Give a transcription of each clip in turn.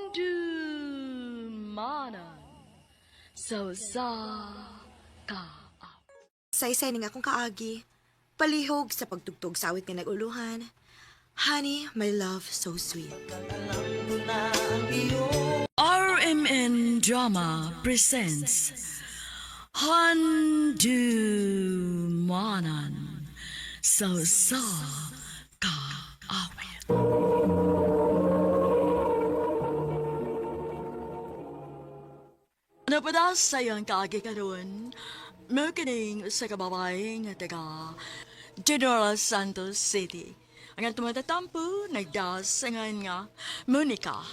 Handumanan so sa ka. Say-say nga akong kaagi. Palihog sa pagtugtog sa awit nga nag-uluhan. Honey, my love, so sweet. RMN Drama presents Handumanan so sa ka. Napadas sa iyang kaagi karon, merkining sa kababay nga taga General Santos City. Ang tumatatampo, nagdasangan nga, Monica.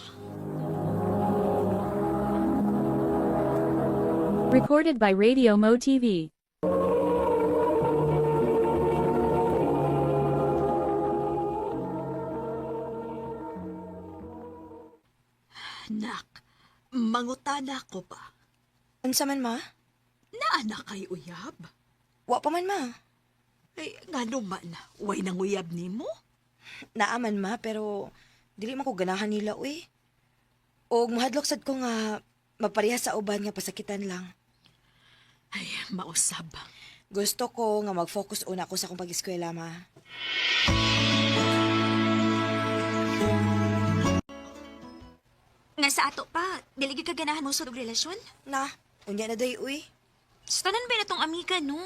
Recorded by Radio Mo TV. Nak, mangutana ko pa. Unsa man, ma? Naana kay uyab? Wa pa man, ma. Ay, nga naman, way nang uyab ni mo? Naaman, ma, pero dili man ko ganahan nila, uy. O mahadlok sad ko nga mapareha sa uban nga pasakitan lang. Ay, mausab. Gusto ko nga mag-focus una ako sa akong pag-eskwela, ma. Nga sa ato pa, dili gyud ka ganahan mo sa relasyon? Na, unya na day, uy. Sa tanan ba na tong amiga, no?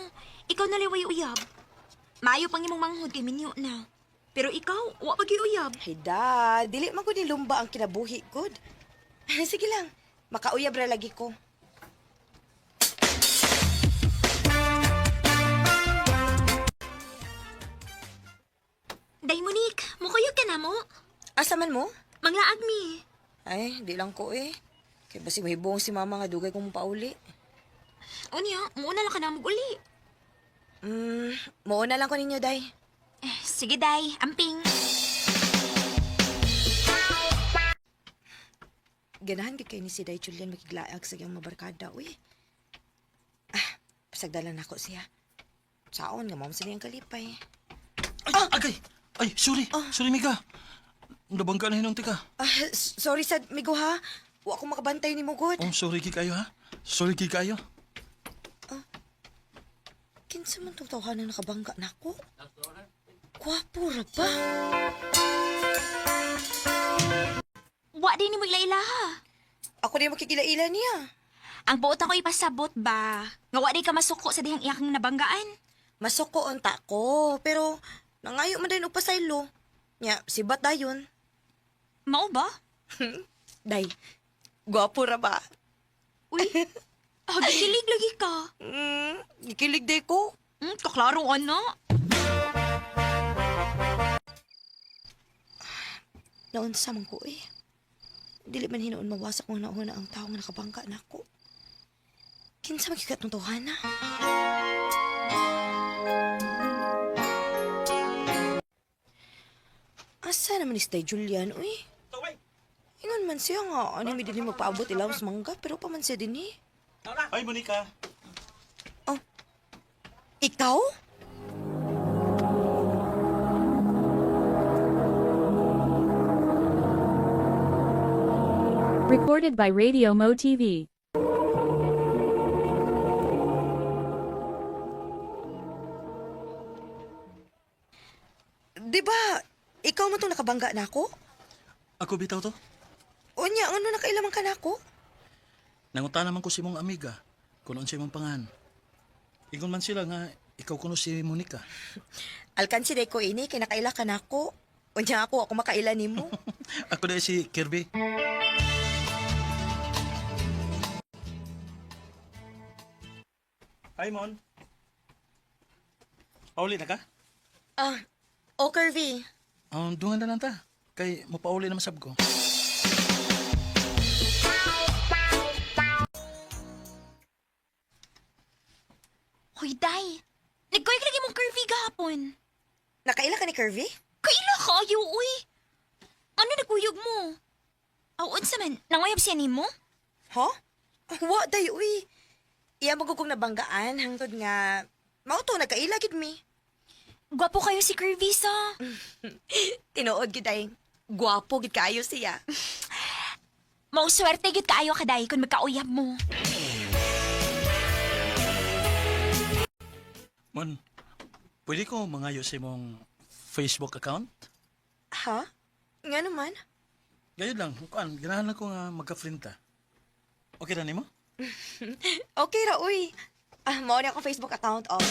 Ikaw na liway uyab. Maayo pang imong manghud kay minyo na. Pero ikaw, wa pa gyud uyab. Hey, da, dili man ko ni lumba ang kinabuhi, good. Sige lang, makauyab ra lagi ko. Day Monique, mukuyog ka na mo. Asa man mo? Manglaag mi. Ay, di lang ko eh. Kaya basi mahibong si mama nga dugay kong pauli. Unya, muna lang ka na uli. Mauna lang ko ninyo, day. Sige day, amping. Ganahan gid kay ni si Day Julian makiglaag sa iyang mabarkada, uy. Pasagdalan ako siya. Saon nga ma'am sa niyang kalipay. Ay, agay! Ay, sorry. Sorry, Mika. Nabangga na hinong tika. Sorry sad, migo ha. Wa ko makabantay ni mo, good. Oh, sorry ki kayo, ha? Sorry ki kayo. Kinsa man tong tawhan na nakabangga nako? Gwapo ra ba? Wa din ni mo ila-ilaha. Ako di makikila-ila niya. Ang buot ako ipasabot ba? Nga wa di ka masuko sa dihang iyakang nabanggaan. Masuko unta ko, pero nangayo man din og pasaylo. Nya, sibat dayon. Mao ba? Day, gwapo ra ba? Uy, hagikilig lagi ka. Ikilig day ko. Kaklaro ano? Naunsa man ko eh. Dili man hinoon mawasak mo na una ang tao nga nakabangga nako. Kinsa magikat ng tawhana? Asa naman ni Stay Julian, uy? Ingon man siya nga, ano mi din magpaabot ilaw sa mangga, pero pa man siya din eh. Ay, Monica. Ikaw? Recorded by Radio Mo TV. Di ba, ikaw man itong nakabangga na ako? Ako bitaw to. Unya, ano nakailaman ka na ako? Nanguta naman ko si mong amiga. Kunoon si mong pangan. Ingon man sila nga, ikaw kuno si Monica. Alkansi day ko ini, kaya nakaila ka na ako. Unya ako makaila ni mo. Ako na si Kirby. Hi, Mon. Pauli na ka? O Curvy. Dungan na lang ta. Kay mapauli na masab ko. Hoy, day. Nagkoy ka lagi mong curvy gahapon. Nakaila ka ni Curvy? Kaila ka, ayaw, uy. Ano nagkuyog mo? Awon sa man, nangayab siya ni mo? Ha? Wa day, uy. Iya magugong nabanggaan hangtod nga mauto nagkaila gid mi. Gwapo kayo si Curvy sa. Tinuod gid ay gwapo gid kaayo siya. Mao swerte gid kaayo kaday kung magkauyab mo. Mon, pwede ko mangayo sa imong Facebook account? Ha? Nga naman? Gayud lang, kuan, ganahan ko nga magka-friend ta. Okay na nimo? Okay ra, uy. Mao na akong Facebook account, oh.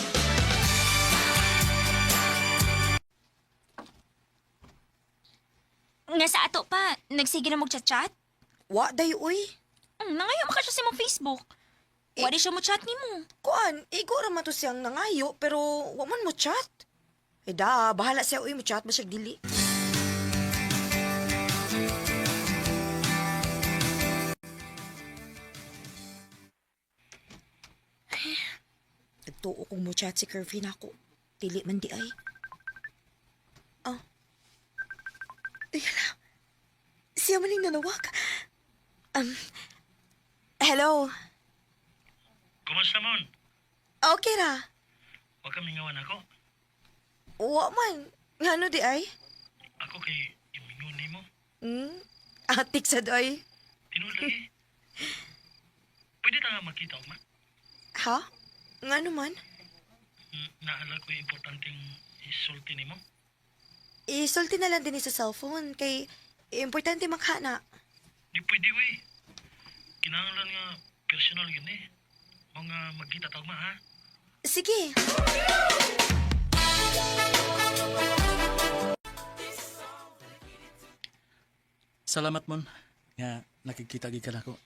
Nga sa ato pa, nagsige na mo chat-chat? Wa, day, uy. Nangayo mo ka siya sa imong Facebook. Wala siya mo chat ni mo. Kuan, igo ra man to siyang nangayo, pero wa man mo chat. Eh da, bahala siya, uy, mo chat ba siya dili. Nagtuo kong mo chat si Curvy na ako. Dili man di ay. Oh. Ayan na. Siya man yung nanawag. Hello. Kumusta mon? Okay ra. Huwag kang mingawan ako. Wa man. Ngano di ay? Ako kay imingon nimo. Atik sa doy. Tinulagi. Pwede ta nga makita og man. Ha? Ngano man? Naalala ko importanteng isulti nimo. Isulti na lang din sa cellphone kay importante makhana. Di pwede wey. Kinahanglan nga personal gini. Mga magkita tawag ha. Sige. Salamat mon nga nakikita gid ka nako.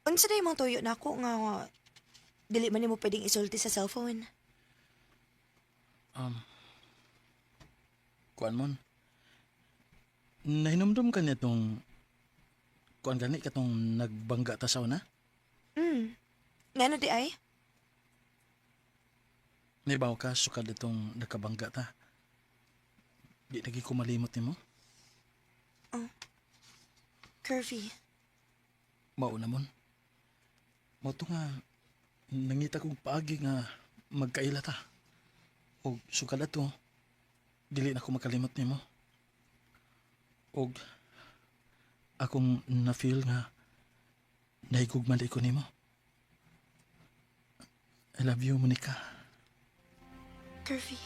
Unsa na imong tuyo na ako nga dili man nimo pwedeng isulti sa cellphone? Kuan mon. Nahinumdum ka niya tong kuan gani katong nagbangga ta sa una? Ngano di ay? Nibaw ka sukad itong nakabangga ta. Di lagi ko malimot nimo. Curvy. Mao na mon. Mao to nga nangita kong paagi nga magkaila ta. Og sukad ato dili na ko makalimot nimo. Og akong na-feel nga nahigugman ko nimo. I love you, Monica. Curvy.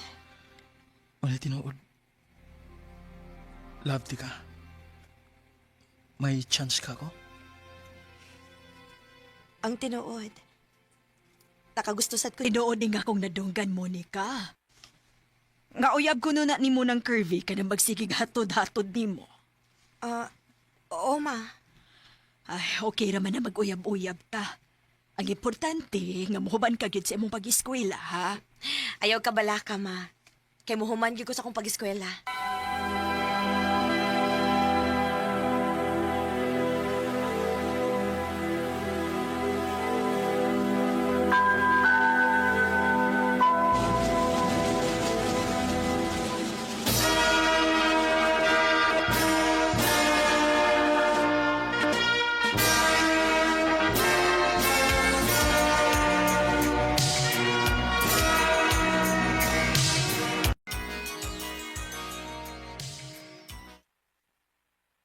Wala tinuod. Love ti ka. May chance ka ko? Ang tinuod. Nakagusto sad ko. Tinuod ni nga akong nadunggan, Monica. Nga uyab ko na ni mo ng Curvy ka na magsigig hatod-hatod ni mo. Oo ma. Ay, okay raman na mag-uyab-uyab ta. Ang importante, nga muhuban ka gid sa imong pag-eskwela, ha? Ayaw ka bala ka ma. Kay muhuman gyud ko sa akong pag-eskwela.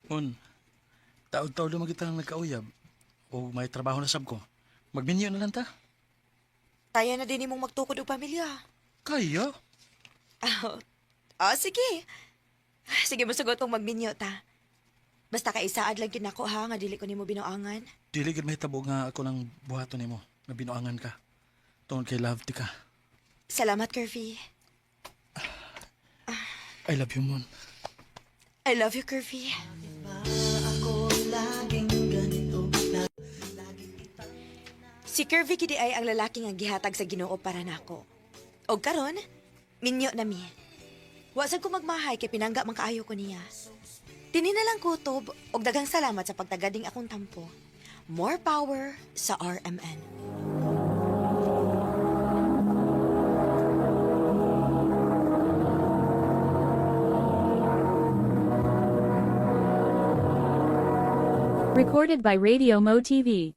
Un, taod-taod naman kitang nagkauyab. O may trabaho na sab ko. Magminyo na lang ta. Kaya na din imong magtukod og pamilya. Kaya? Sige. Sige, masugot kong magminyo ta. Basta kaisaad lang kinako ha, nga dili ko nimo binuangan. Dili gid mahitabo nga ako ng buhaton nimo. Nga binuangan ka. Tungod kay love ti ka. Salamat, Curvy. I love you, Mon. I love you, Curvy. Si Curvy kidi ay ang lalaki nga gihatag sa Ginoo para nako. Og karon, minyo na mi. Wa sad ko magmahay kay pinangga man kaayo ko niya. Tini na lang kutob og daghang salamat sa pagtagading akong tampo. More power sa RMN. Recorded by Radio Mo TV.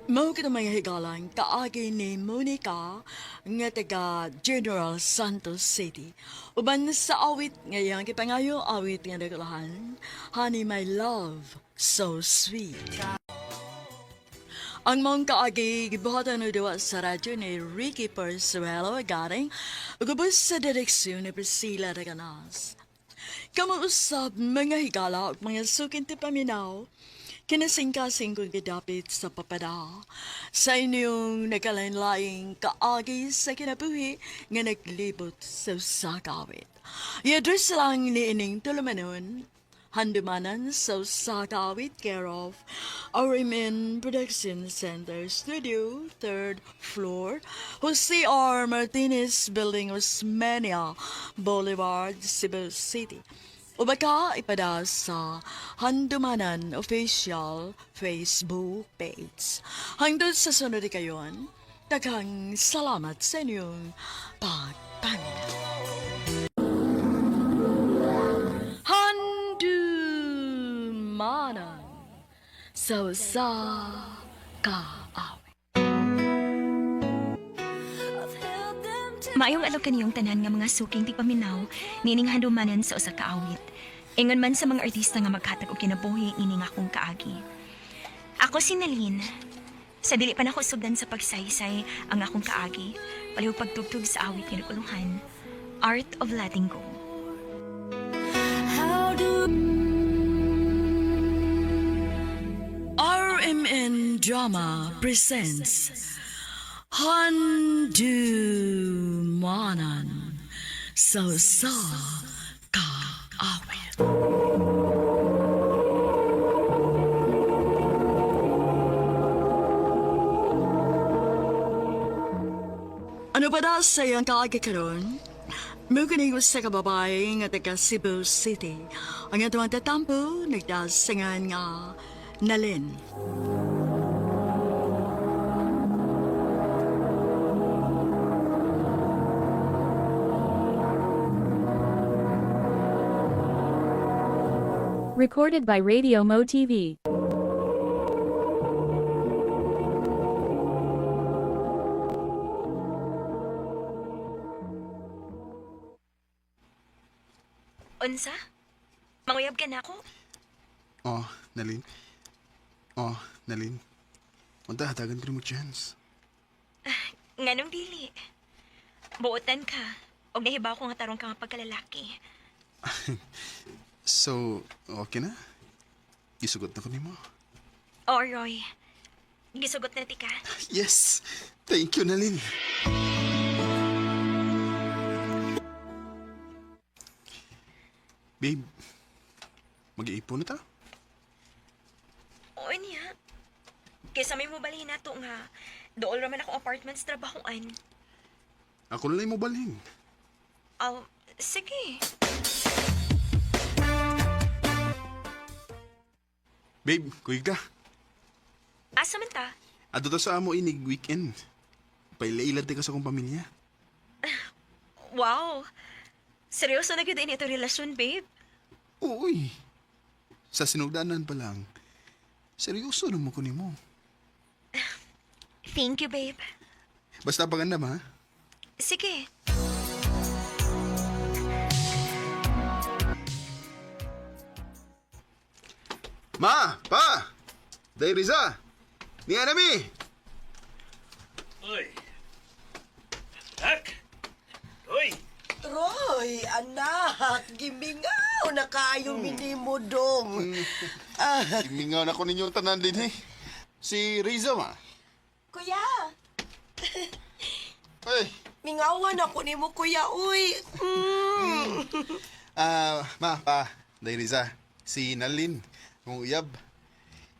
Mao kita may higalan kaagi ni Monica nga taga General Santos City. Uban sa awit ngayang kipangayo awit nga nagalahan, Honey My Love, So Sweet. Ang mong kaagi gibuhatan na diwa sa radyo ni Ricky Persuelo garing ugubos sa direksyon ni Priscilla Reganas. Kamuusap mga higala at mga sukin ti paminaw, kinasing-kasing kong gidapit sa papada sa inyong nagkalain-laing kaagi sa kinabuhi nga naglibot sa sakawit. I-address lang ni ining tulumanon, handumanan sa sakawit care of RMN Production Center Studio, 3rd floor, Jose R. Martinez Building, Osmeña Boulevard, Cebu City. O baka ipada sa Handumanan Official Facebook page. Hangtod sa sunod kayon, daghang salamat sa inyong pagpaminaw. Handumanan sa kaawit. Maayong alok kaniyong tanan nga mga suking tigpaminaw, nining handumanan sa usa ka awit. Ingon man sa mga artista nga maghatag og kinabuhi nining akong kaagi. Ako si Nalin. Sa dili pa nako sugdan sa pagsaysay ang akong kaagi, palihog pagtugtog sa awit nga naguluhan, Art of Letting Go. RMN Drama presents Handumanan sa kaawit. Ano ba na sa iyang kaagi karon? Mukuning sa kababae nga taga Cebu City. Ang atong tatampo, nagdasangan nga Nalin. Recorded by Radio Mo TV. Unsa? Manguyab ka na ako? Oh, Nalin. Oh, Nalin. Unta, hatagan ko mo chance. Nganong dili? Buotan ka. Og nahibaw ko nga tarong ka nga pagkalalaki. So, okay na? Gisugot na ko ni mo. O, Roy. Gisugot na ti ka. Yes! Thank you, Nalin. Babe, mag-iipon na ta? Oo niya. Kaysa may mo balhin na to nga. Dool raman ako apartments trabahoan. Ako na lang mo balhin. Oh, sige. Babe, kuy ka. Asa man ta? Ato ta sa amo inig weekend. Pailailad ka sa akong pamilya. Wow. Seryoso na gid ito relasyon, babe? Uy. Sa sinugdanan pa lang. Seryoso naman ko ni mo. Thank you, babe. Basta pagandam, ha? Sige. Ma! Pa! Day Riza! Ni Anami! Uy! Hak! Uy! Roy, anak, gimingaw na kayo minimo dong. Imingaw na ko ninyong tanan din, eh. Si Riza, ma. Kuya, Ay! mingawan ako nimo kuya, uy. Ma, pa. Day Riza. Si Nalin. Kung uyab.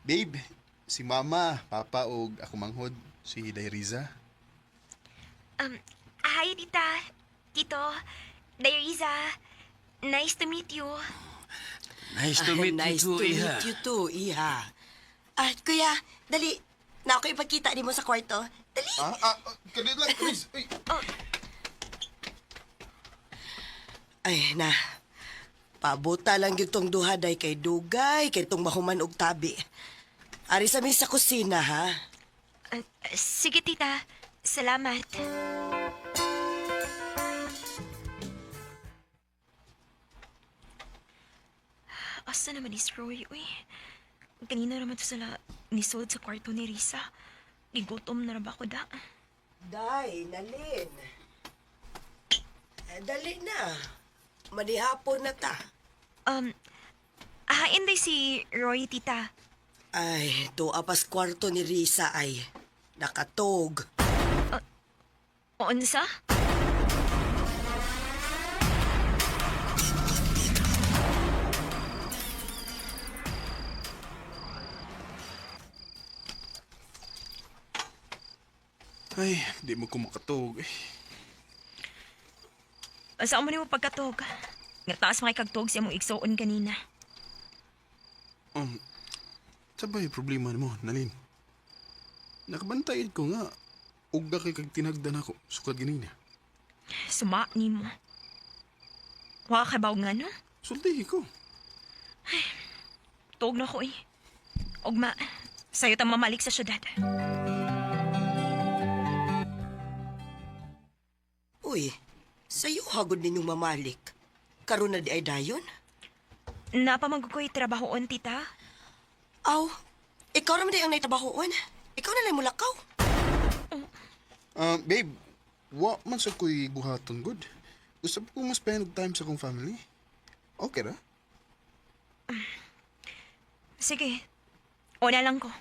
Babe, si mama, papa, o ako manghod. Si Day Riza. Hi, tita. Tito. Dayriza. Nice to meet you. Nice to meet nice you to too, Iha. meet you too, Iha. Kuya, dali. Na ako ipagkita ni mo sa kwarto. Dali. Kanit lang, please. Uy. Ay, na. Pabuta lang yung tong duhaday kay Dugay, kay tong mahuman og tabi. Ari sa mi sa kusina, ha? Sige, tita. Salamat. Asa naman is Roy, uy? Kanina naman to sila nisod sa kwarto ni Risa. Igutom na ba ako da? Day, Nalin. Dali na. Manihapon na ta. Hain day si Roy, tita. Ay, apas kwarto ni Risa ay nakatog. Unsa? Ay, di mo ko makatog. Saan mo ni mo pagkatog? Nga taas makikagtog siya mong igsoon kanina. Sabay problema mo, Nalin. Nakabantayan ko nga. Ugda kay kag tinagdan ako. Sukad ganina. Suma ni mo. Wa ka ba nga no? Sultihi ko. Tuog na ko eh. Ugma, sayo tang mamalik sa syudad. Uy, sayo hagod ninyong mamalik. Karon na di ay dayon? Napamag ko'y trabahoon, tita. Aw, ikaw naman di ang naitabahoon. Ikaw na lang mulakaw. Babe, wa man sa ko'y buhaton good. Gusto ko mas spend time sa kong family. Okay ra? Sige, una lang ko.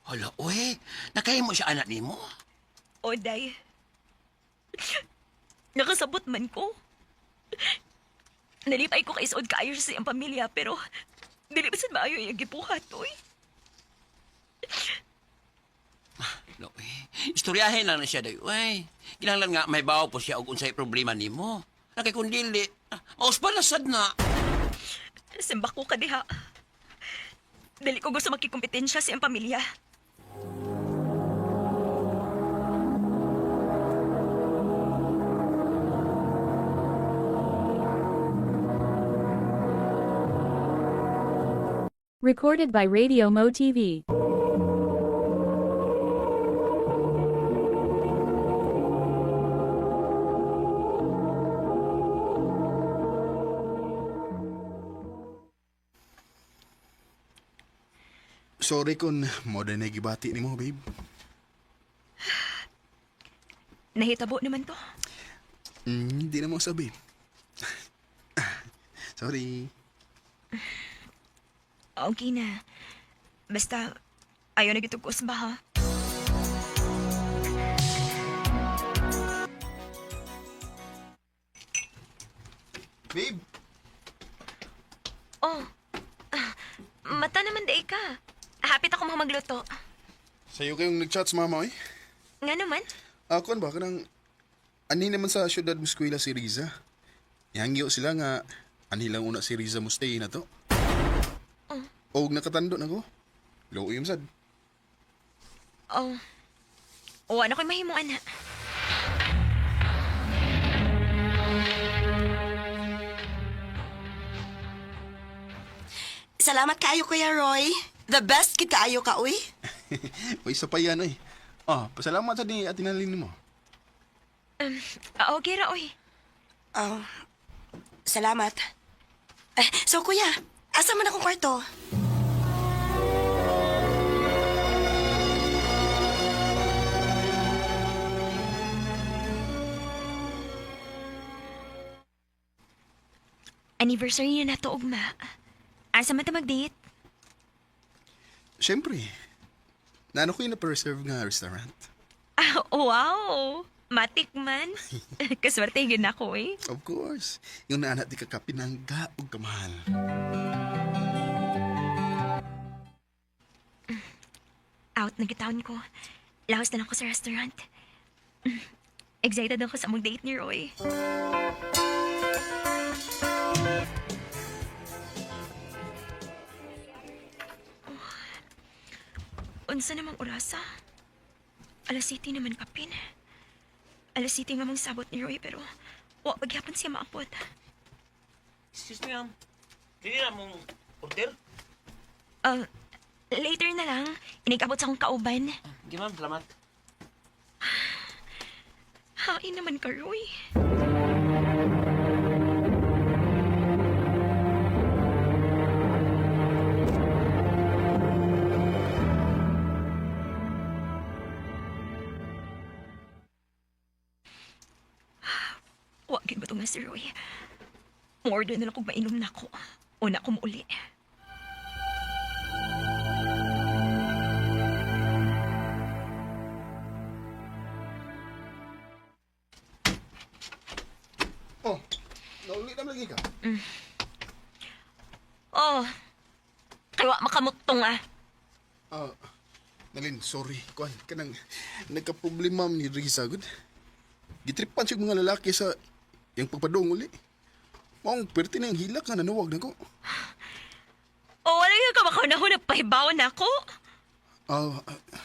Hala, uy. Nakahimo siya anak ni mo. Oday. Nakasabot man ko. Nalipay ko kay Sod kaayo sa iyang pamilya, pero dili pa sa maayo yung gibuhat, oy. No, istoryahin lang na siya dayo, uy. Kinahanglan nga may bawo po siya og unsay problema ni mo. Nakay kung dili, mauspalasad na. Simbak ko ka diha. Dali ko gusto makikumpetensya sa iyang pamilya. Recorded by Radio Mo TV. Sorry kung mo na nagibati ni mo, babe. Nahitabo naman to. Hindi na mo sabi. Sorry. Okay na. Basta, ayaw na gitugos ba, ha? Babe, Oh, mata naman day ka. Hapit ako mga magluto. sa'yo kayong nag-chat sa mama, eh. Nga naman? Ako, ba? Kanang, ani naman sa syudad mo eskwela si Riza. Ihangyo sila nga, ani lang una si Riza mo stay na to. O nakatando na ko. Luoy yung sad. Oh. O, ano ko'y mahimong anak? Salamat kaayo, Kuya Roy. The best kid kaayo ka, uy. Uy, isa pa yan, eh. Pasalamat sa di atinalin mo. Okay ra, oy. Salamat. So, Kuya, asa man akong kwarto? Anniversary na to, ugma. Asa man ta mag-date? Siyempre. Naano ko yung na-preserve nga restaurant. Ah, wow! Matikman. Kaswerte yun ako, eh. Of course. Yung naanak di ka pinangga o kamahal. Out na gitawon ko. Lawas na lang ko sa restaurant. Excited ako sa mong date ni Roy. Unsa namang orasa? Alas 7 naman kapin. Alas 7 nga mang sabot ni Roy pero wa pagyapon siya maapot. Excuse me, ma'am. Sige na mong order. Later na lang. Inigabot sa akong kauban. Sige ma'am, salamat. Hain naman ka, Roy. Wagin ba ito nga si Roy? More na lang kung mainom na ako. Una ko mauli. Oh, nauli na lagi ka. Oh, kaya makamutong ah. Nalin, sorry. Kuan, kanang nagka-problema ni Riza, good. Gitripan siya mga lalaki sa yung pagpadong uli. Maong perti na yung hilak nga nanawag na ko. Oh, wala yung kamakaunaho na pahibaw na ako.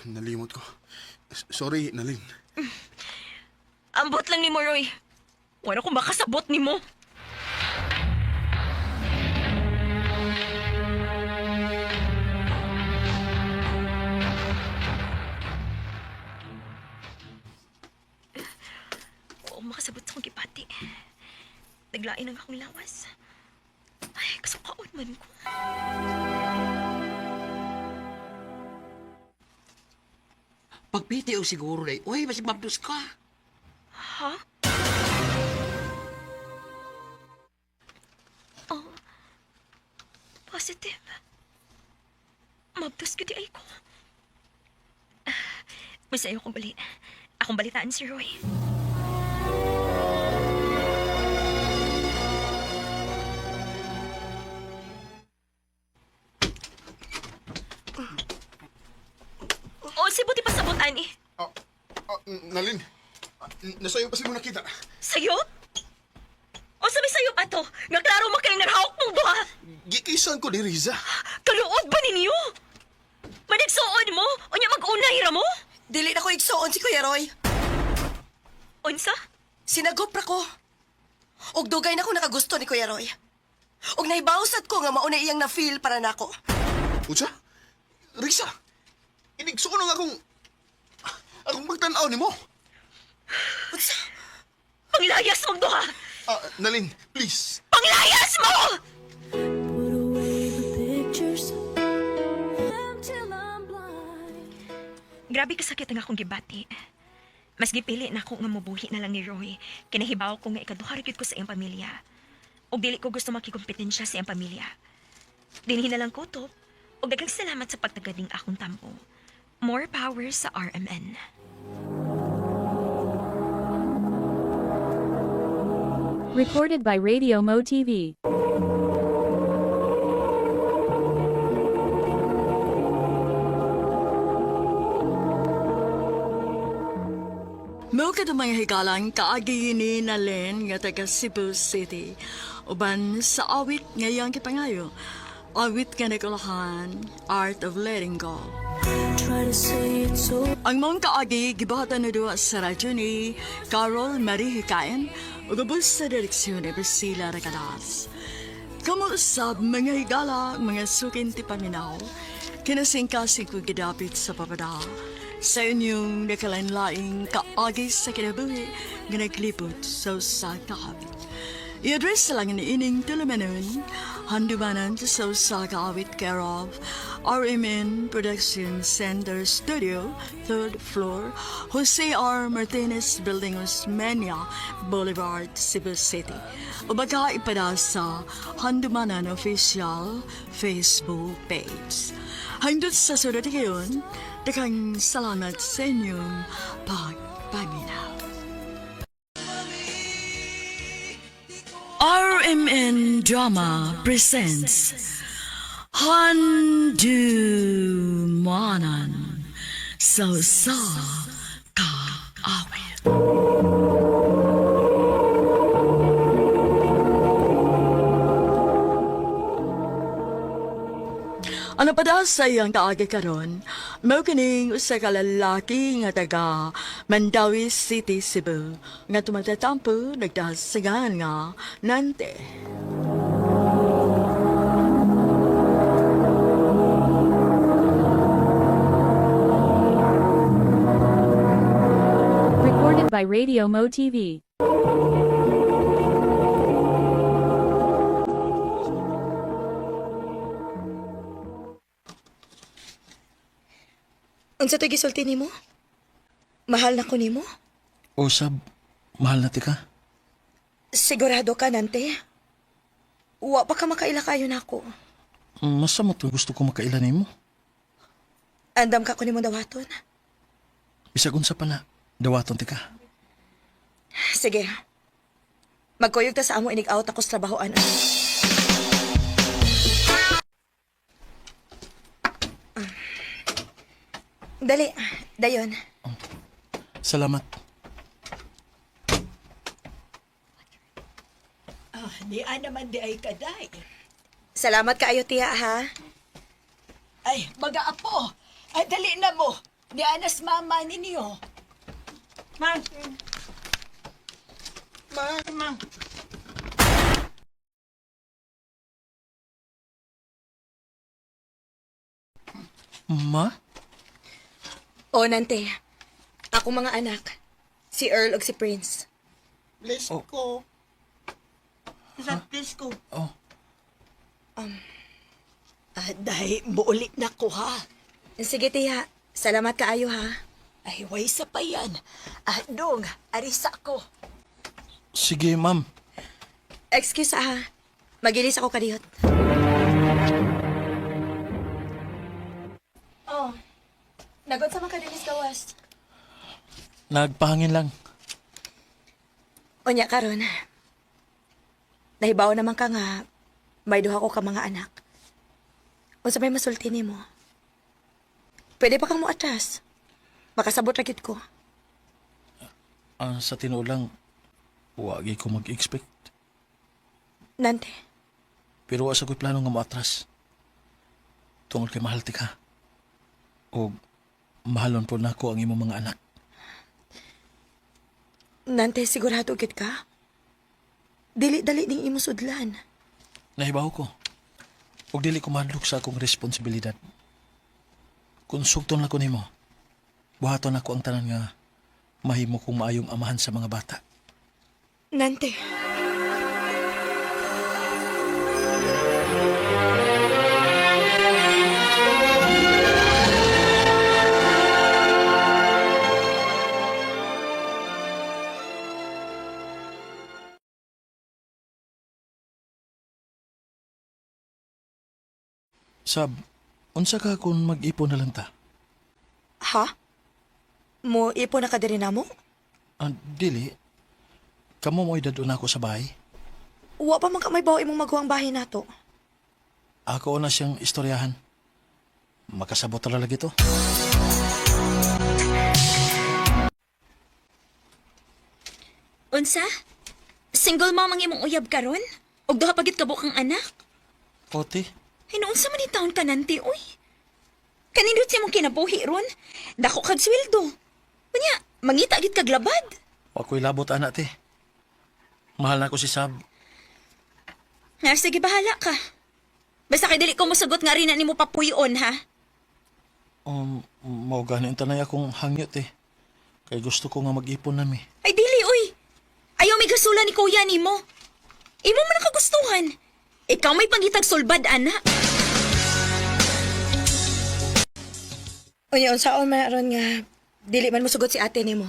Nalimot ko. Sorry, Nalin. Ambot lang ni mo, Roy. Wala kong makasabot ni mo. Oo, makasabot sa akong gipati. Naglain ang akong lawas. Ay, kasukaon man ko. Pagpiti o siguro day. Uy, masig mabdos ka. Ha? Oh, positive. Mabdos ka di ay ko. Masayo akong bali. Akong balitaan si Roy. O, si buti pa sabutan eh. Nalin, nasayo pa siya mo nakita. Sayo? O sabi sayo pa to, nga klaro man kayong narahok mong duha. Gikisan ko ni Riza. Kaluod ba ninyo? Manigsuon mo? O niya mag-unay ra mo? Dili na ko igsuon si Kuya Roy. Unsa? Sinagop ra ko. Og dugay na ko nakagusto ni Kuya Roy. Og nahibawsat ko nga mauna iyang na-feel para nako. Unsa? Riza, inigsuon nga akong magtanaw ni mo. Unsa? Panglayas mong duha! Nalin, please. Panglayas mo! Grabe kasakit ang akong gibati. Mas gipili na ako nga mabuhi na lang ni Roy. Kinahibaw ko nga ikaduha gyud ko sa iyang pamilya. Og dili ko gusto makikompetensya sa iyang pamilya. Dinhi na lang ko to. Og daghang salamat sa pagtagading akong tampo. More power sa RMN. Recorded by Radio Mo TV. Mo ka mga higalang kaagi ni Nalin nga taga Cebu City. Uban sa awit ngayang kipangayo. Awit nga nagulahan, Art of Letting Go. Ang mong kaagi, gibahatan na doon sa radyo ni Carol Marie Hikayan, ugabos sa direksyon ni Priscilla Regalas. Kamuusap mga higala, mga sukin ti paminaw, kinasingkasing ko gidapit sa papada, sa inyong nakalanlaing kaagi sa kinabuhi, nga naglipot sa usa kaawit. I-address lang ni ining tulumanon, handumanan sa usa kaawit care of RMN Production Center Studio, 3rd floor, Jose R. Martinez Building, Osmeña Boulevard, Cebu City. O baka ipada sa Handumanan Official Facebook page. Hangdot sa sunod ngayon, dakang salamat sa inyong pagpaminaw. RMN Drama presents Handumanan sa kaawit. Ano pa daw sa iyang kaagi karon? Mao kining usa ka lalaki nga taga Mandawi City, Cebu, nga tumatatampo nagdasagan nga nante. by Radio Mo TV. Unsa to gisulti nimo? Mahal na ko nimo? O sab, mahal na ti ka. Sigurado ka, Nante? Wa pa ka makaila kayo na ako. Masamot nga gusto ko makailan mo. Andam ka ko nimo dawaton. Bisag unsa pa na, dawaton ti ka. Sige. Magkuyog ta sa amo inig-out ako sa trabahoan. Dali, dayon. Salamat. Niya naman di ay kaday. Salamat kaayo, tiya, ha? Ay, mag-aapo. Ay, dali na mo. Ni anas mama ninyo. Ma? O, Nante. Ako mga anak. Si Earl ug si Prince. Bless ko. Oh, Dahil muulit na ko ha. Sige, tiya. Salamat kaayo, ha? Ay, way sa pa yan. Dong, arisa ko. sige ma'am. Excuse, ha? Magilis ako kadiyot. Oh. Nagod sa mga kadilis gawas. Nagpahangin lang. Unya karon. Nahibaw naman ka nga may duha ko ka mga anak. Unsa may masulti nimo? Pwede pa kang moatras. Makasabot ra gid ko. Sa tinuod lang, wagi ko mag-expect. Nante, Pero wa sa ko'y plano nga maatras. Tungod kay mahal ti ka. O mahalon po na ako ang imong mga anak. Nante sigurado gid ka? Dili-dali ning imo sudlan. Nahibaw ko. Og dili ko madlok sa akong responsibilidad. Kung sugton na ko nimo, buhaton ako ang tanan nga mahimo kong maayong amahan sa mga bata. Nante. Sab, unsa ka kung mag-ipon na lang ta? Ha? Mo ipo na ka diri namo? Dili. Kamo mo idadun ako sa bahay. Wa pa man ka may bawo imong maghuang bahay nato. Ako na siyang istoryahan. Makasabot na lagi to. Unsa? Single mom ang imong uyab karon? Og duha pagit kabuk kang anak? Ote, Ay, noon sa man taon ka nanti, uy. Kanindot siya mong kinabuhi ron. Dako kag sweldo. Kunya, mangita gid kag labad. ako'y labot anak te. Mahal na ako si Sab. Nga, sige, bahala ka. Basta kay dili ko musugot nga rin na nimo papuyon, ha? Mao ganin tanay akong hangyot eh. Kay gusto ko nga mag-ipon nami. Ay, dili, uy. Ayaw may gasula ni kuya nimo. Imo man nakagustuhan. Ikaw may pangitag sulbad, ana. Unya unsaon man ron nga dili man mosugot si ate nimo.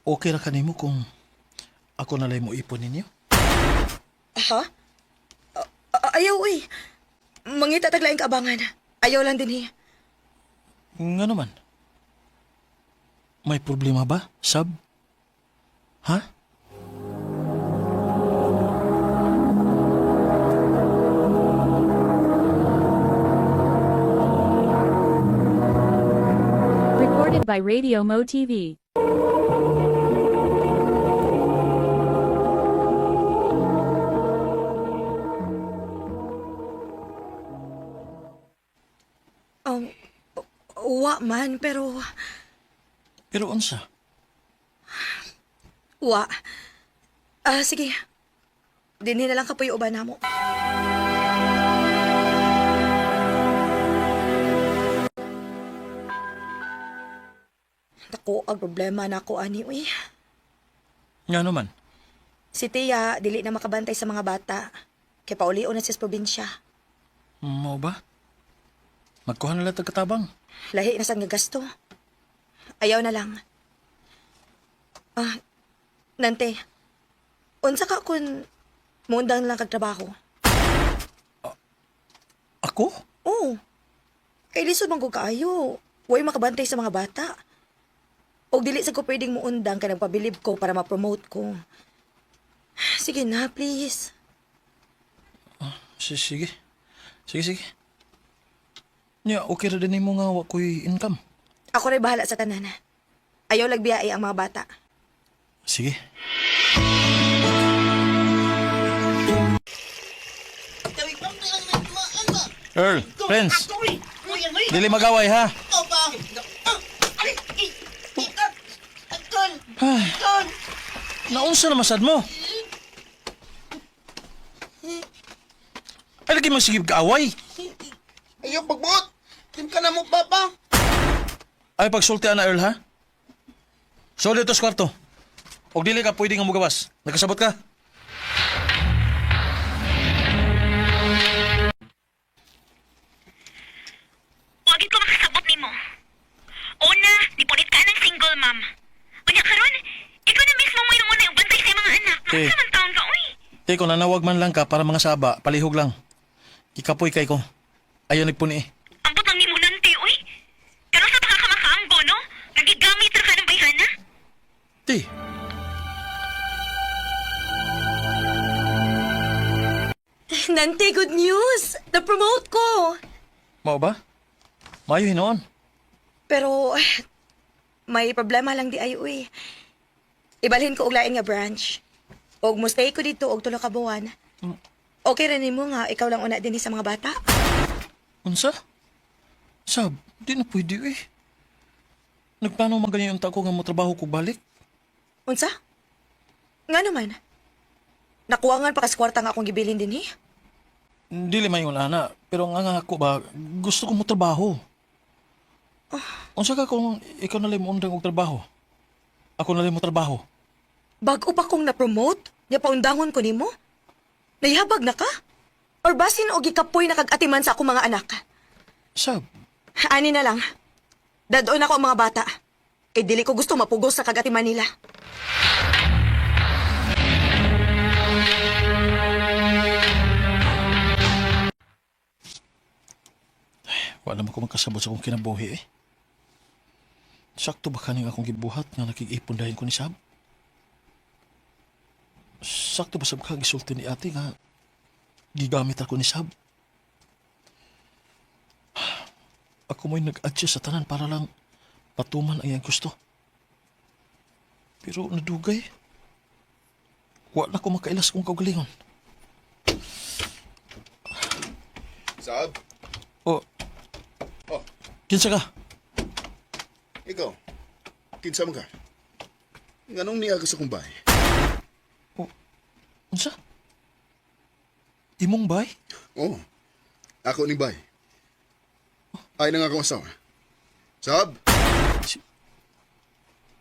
Okay ra kanimo kung ako na lang mo ipon ninyo? Ha? Ayaw uy. Mangita taglaing kaabangan. Ayaw lang din Nga naman. May problema ba, Sab? Ha? Recorded by Radio Mo TV. Wa man pero Pero unsa? wa. Sige. Dinhi na lang kapuyo uban namo. Dako ang problema na ako ani uy. Nga naman. Si Tia dili na makabantay sa mga bata. Kay paulion na siya sa probinsya. Mao ba? Magkuha na lang tagkatabang. Lahi na sa nga gasto. Ayaw na lang. Nante. Unsa ka kun muundang lang kag trabaho? Ako? Oo. Kay lisod man ko kaayo. Huwag makabantay sa mga bata. O dili sa ko pwedeng muundang ka nagpabilib ko para ma-promote ko. Sige na, please. Sige. Sige. Nya, okay ra din mo nga wa ko'y income. Ako rin bahala sa tanan. Ayaw lagbiyay ang mga bata. Sige. Earl, Prince. Dili magaway ha. Ay, naunsa na masad mo? Ay, lagi masigib ka away. Ayaw pagbuot! Tim ka na mo, Papa! Ay, pagsultian na, Earl, ha? So, dito sa kwarto. Og dili ka pwede nga mugabas. Nagkasabot ka? Wagit ko makasabot nimo. Una, nipunit ka ng single mom. Unya karon, ikaw na mismo mo yung una yung bantay sa mga anak. Eh. Mga naman taon ka, uy. Te, kung nanawag man lang ka para mga saba, palihog lang. Ikapoy kay ko. Ayaw nagpuni eh. Ambot lang nimo nanti, uy. Karon sa taka ka makaanggo, no? Nagigamit ra ka ng bayhana? Te, Nante, good news! Na-promote ko! mao ba? Mayo hinoon. Pero, may problema lang di ay, uy. Ibalhin ko og lain nga branch. Og mustay ko dito og tulo ka buwan. Okay rin mo nga, ikaw lang una din sa mga bata? Unsa? Sab, di na pwede eh. Nagplano man ganyan yung tako nga mo trabaho ko balik. Unsa? Nga naman. Nakuwangan pa kas kwarta nga akong gibilin din, eh. Dili man yung ana, pero nga ako ba, gusto ko mo trabaho. Unsa ka kung ikaw nalim undang og trabaho? Ako nalim mo trabaho. Bago pa kong na-promote, niya paundangon ko nimo? Naihabag na ka? Or basin o gikapoy na kag-atiman sa akong mga anak? Sab, Ani na lang. Dadoon ako ang mga bata. Kay dili ko gusto mapugos sa kag-atiman nila. wala mo ko magkasabot sa akong kinabuhi eh. Sakto ba kaning akong gibuhat nga nakikipon dahin ko ni Sab? Sakto ba sab ka gisulti ni ate nga gigamit ako ni Sab? Ako mo'y nag-adjust sa tanan para lang patuman ang iyang gusto. Pero nadugay. Wala ko makailas kong kaugalingon. Sab, O, Oh. kinsa ka? ikaw. Kinsa man ka? Nganong niya ka sa kong bahay? Unsa? Imong bay? Oo. Ako ni bay. Ay na nga akong asawa. Sab,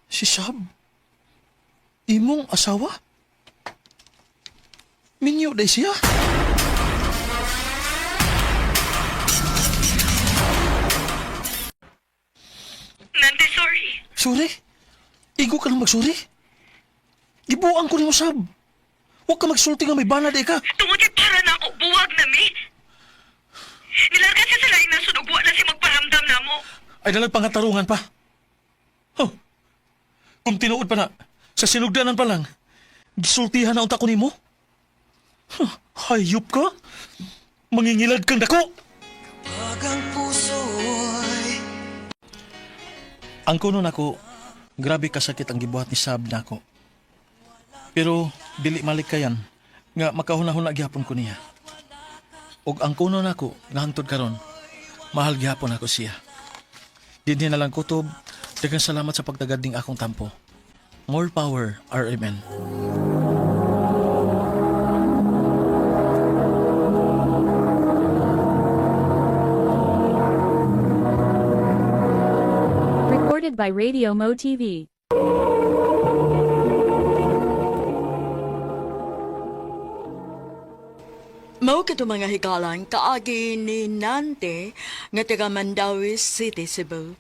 Si Sab? Imong asawa? Minyo day siya? Nante, sorry. Sorry? Igo ka lang magsuri? Gibuang ko rin mo, Sab. Huwag ka magsulti nga may banad ka. Tungod kay para na ako, buwag na, mi. Nilargan siya sa lain na sunugwa na si magparamdam na mo. Ay dalag pangatarungan pa. Huh. Kung tinuod pa na, sa sinugdanan pa lang, gisultihan na unta ko nimo. Huh. Hayop ka? Mangingilad kang dako. Ang kuno nako, grabe kasakit ang gibuhat ni Sab nako. Pero dili malikayan nga makahunahuna gyapon ko niya. Og ang kuno nako nga hangtod karon, mahal gyapon ako siya. Dinhi na lang kutob, daghang salamat sa pagtagad ning akong tampo. More power, RMN. Recorded by Radio Mo TV. Mao kito mga hikalan kaagi ni Nante nga taga Mandawi City, Cebu.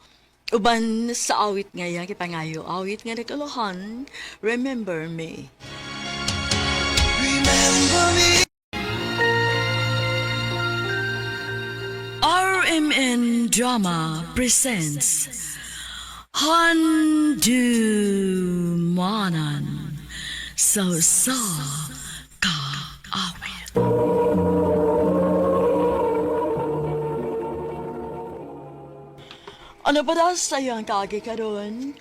Uban sa awit ngayon kipangayo awit nga nagalohan, Remember Me. RMN Drama presents Handumanan So Ka Awit. Ano ba daw sa'yo ang kaagi karon?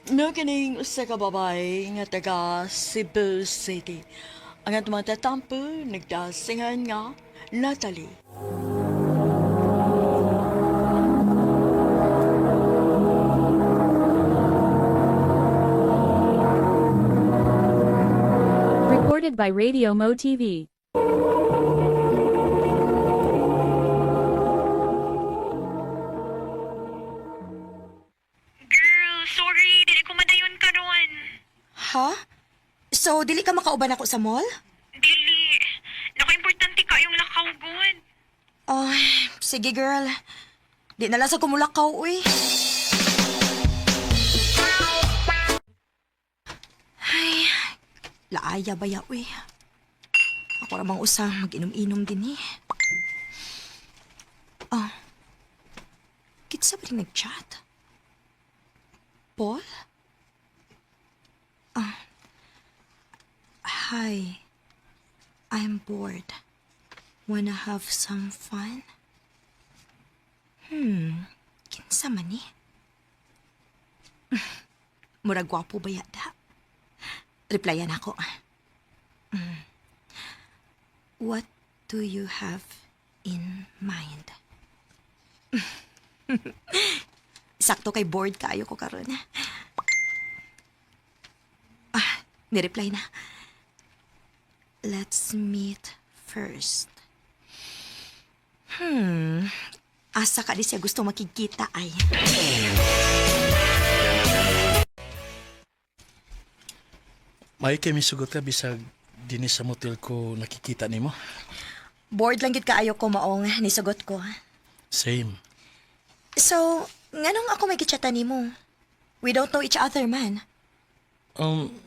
No kining usa ka babay nga taga Cebu City. Ang atong tatampo nagdasingan nga Natalie. Recorded by Radio Mo TV. Girl, sorry, dili ko madayon karon. Ha? So, dili ka makauban ako sa mall? Dili. Naka-importante ka yung lakaw good. Ay, sige girl. Di na lang sa kumulakaw, uy. Ay, laaya ba ya, uy. Ako namang usang mag-inom-inom din eh. Oh, kitsa ba rin nag-chat? Paul? Hi. I'm bored. Wanna have some fun? Kinsa man ni? Murag gwapo ba yata? Replyan ako. What do you have in mind? Sakto kay bored kayo ko karon. Ni-reply na. Let's meet first. Asa ka di siya gusto makikita ay. May kay misugot ka bisag dini sa motel ko nakikita nimo. Bored lang gid kaayo ko maong nisugot ko. Same. So, nganong ako may gichata nimo? We don't know each other, man.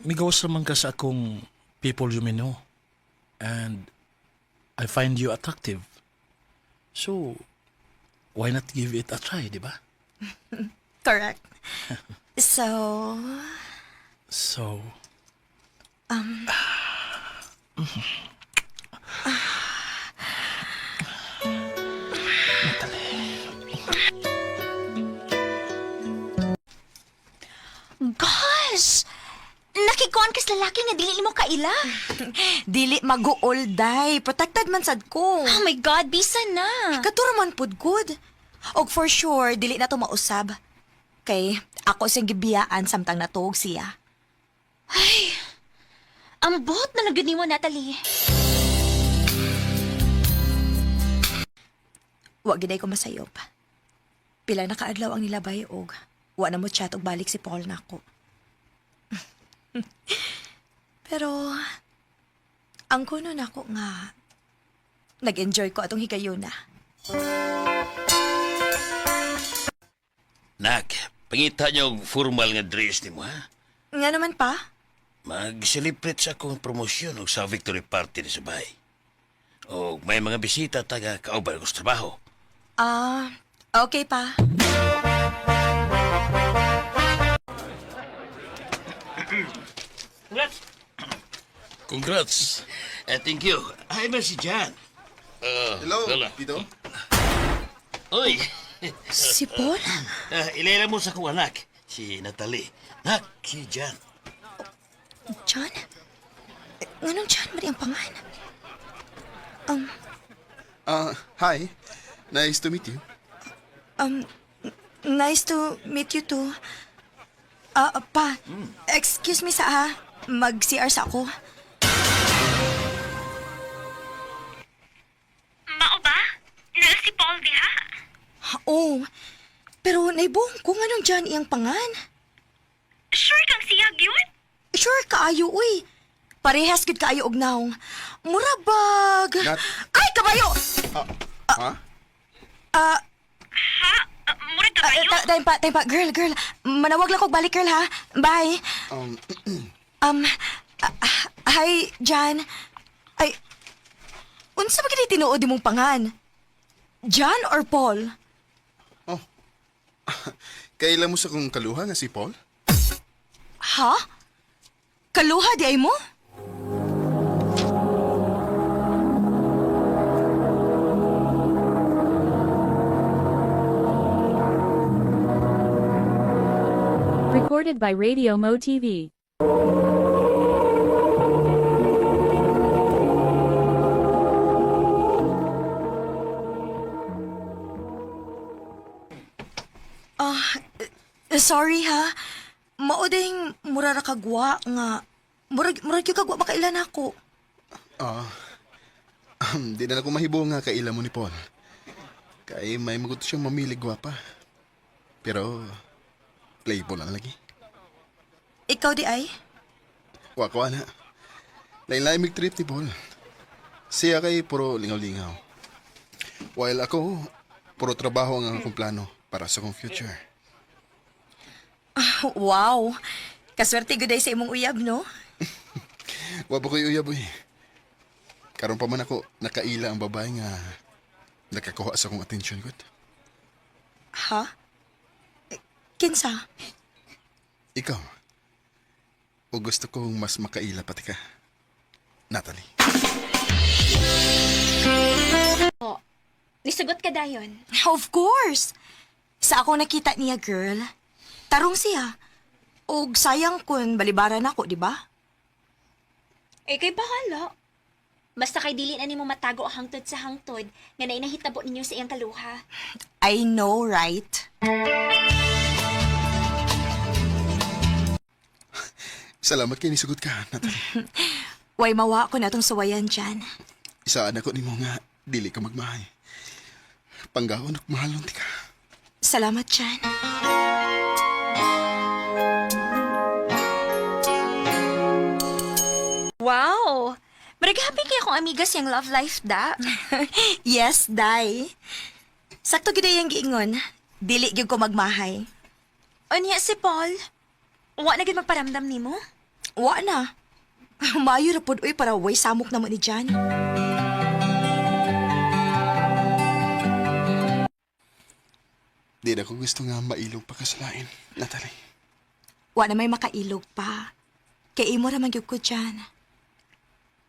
Migawas naman ka sa akong people you may know. And I find you attractive. So, why not give it a try, di ba? Correct. So, So, Gosh! Nakikuan kas lalaki nga dili mo kaila. dili mag-uolday. Protected man sad ko. Oh my God, bisa na. Katura man pud good. Og for sure, dili na to mausab. Kay ako siyang gibiyaan samtang natuog siya. Ang bot na nagad mo, Natalie. Wa giday ko masayop. Pila na kaadlaw ang nilabay og wa na mo chat og balik si Paul nako. Pero ang kuno nako nga nag-enjoy ko atong higayuna. Nak, pangita niyo og formal nga dress nimo ha. Nga naman pa? Mag-celebrate sa akong promosyon o sa victory party ni Subay. O may mga bisita taga kauban ko sa trabaho. Okay pa. congrats. Thank you. Ay, man si Jan. Hello, Tito. Oy, Si Paul? ilera mo sa kong anak, si Natalie. Nak, si Jan. John? Nganong John ba ang pangan? Hi. Nice to meet you. Nice to meet you too. Pa, excuse me sa mag-CR sa ako. Mao ba? Na si Paul diha? Oo, pero Mahibong kung anong dyan iyang pangan. Sure kang siya, yun? Sure kaayo, uy. Parehas gid kaayo og naong. Murabag. Nat- Ay, kabayo! Ha? Murag ka kayo? Time pa. Girl. Manawag lang kog balik, girl, ha? Bye. Hi, Jan. Ay, unsa ba gini tinuod imong pangan? Jan or Paul? Oh. Kailan mo sa kong kaluha nga si Paul? Ha? Kaluha di ay mo? Recorded by Radio Mo TV. Sorry, ha? Mauding mura ra kagwa nga. Murag yung kagwa ba kailan ako? Di na ako mahibo nga kaila mo ni Paul. Kay may maguto siyang mamili gwapa. Pero, playful lang lagi. Ikaw di ay? Wako na. Lain-lain mig trip ni Paul. Siya kay puro lingaw-lingaw. While ako, puro trabaho ang akong plano para sa kong future. Wow. Kaswerte gud ay sa imong uyab, no? Wapo ko'y uyab, uy. Karon pa man ako nakaila ang babae nga nakakuha sa kong atensyon ko. Ha? Kinsa? Ikaw. O gusto kong mas makaila pati ka. Natalie. Nisugot ka dayon. Of course. Sa ako nakita niya, girl. Tarong siya. Og sayang kun balibaran ako, di ba? Eh, kay bahala. Basta kay dili na nimo matago ang hangtod sa hangtod nga nainahitabo ninyo sa iyang kaluha. I know, right? Salamat kay nisugot ka, Natalie. Way mawa ko na tong suwayan dyan. Isaan ako ni mo nga, dili ka magmahay. Panggawon at mahalon ti ka. Salamat dyan. Wow! Maraghappy kaya akong amigas yung love life da. Yes, Day. Sakto gid yung giingon. Dili gyud ko magmahay. Unya si Paul? Wa na gid magparamdam nimo? Wa na. Mayo ra pud uy para way samok naman ni Jan. Di na ko gusto nga mailog pa ka sa lain, Natalie. Wa na may makailog pa. Kay imo ra man gyud ko Jan.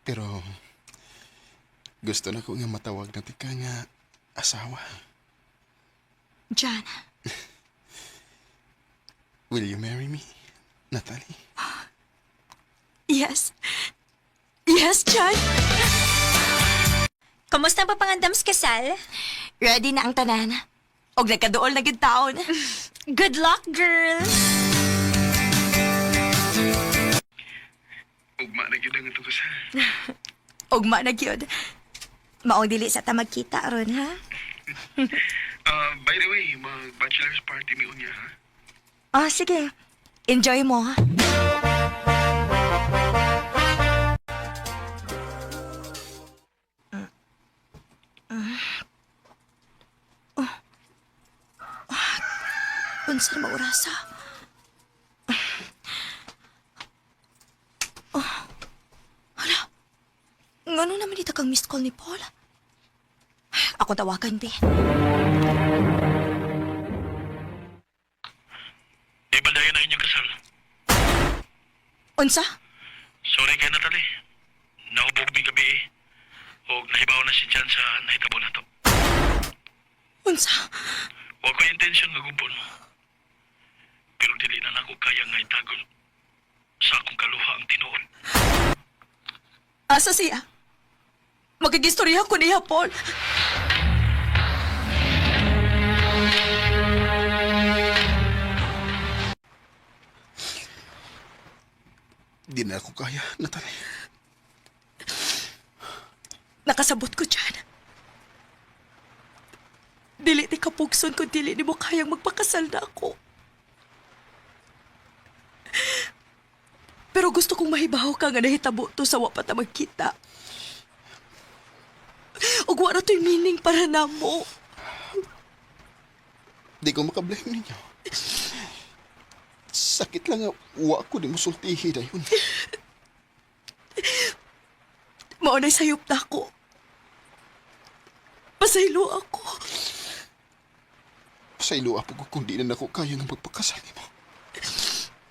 Pero, gusto na ko nga matawag na ti ka nga asawa. Jan. Will you marry me, Natalie? Yes. Yes, Jan. Kumusta ang papangandam sa kasal? Ready na ang tanan. Og nagkaduol na gyud taon. Good luck, girl! Ugma na gyud ang itong kasal. Ugma na gyud. Maong dili sa ta magkita ron, ha? By the way, mag-bachelor's party mi unya, ha? Sige. Enjoy mo, ha? Unsa na maurasa? Hala. Ngano naman dito kang missed call ni Paul? Ako tawagan din. Ibadayan na inyong kasal. Unsa? Sorry kay Natalie. Naubog mi gabi o nahibaw na si Jan sa nahitabo na to. Unsa? Huwag ko intensyon nga gumpon. Pero dili na ako kaya nga itagon sa akong kaluha ang tinuod. Asa siya? Magigistorya ko niya, Paul. Di na ako kaya, Natalie. Nakasabot ko dyan. Dili ti kapugson kung dili ni mo kayang magpakasal na ako. Pero gusto kong mahibaw ka nga nahitabo to sa wapat na magkita. Ug wala to'y meaning para namo. Di ko makablame ninyo. Sakit lang nga, wa ko di mo sultihi dayon. Mao na'y sayop na ako. Pasaylo ako. Sa ilo apo ko kung di na ako kaya nga magpakasal mo.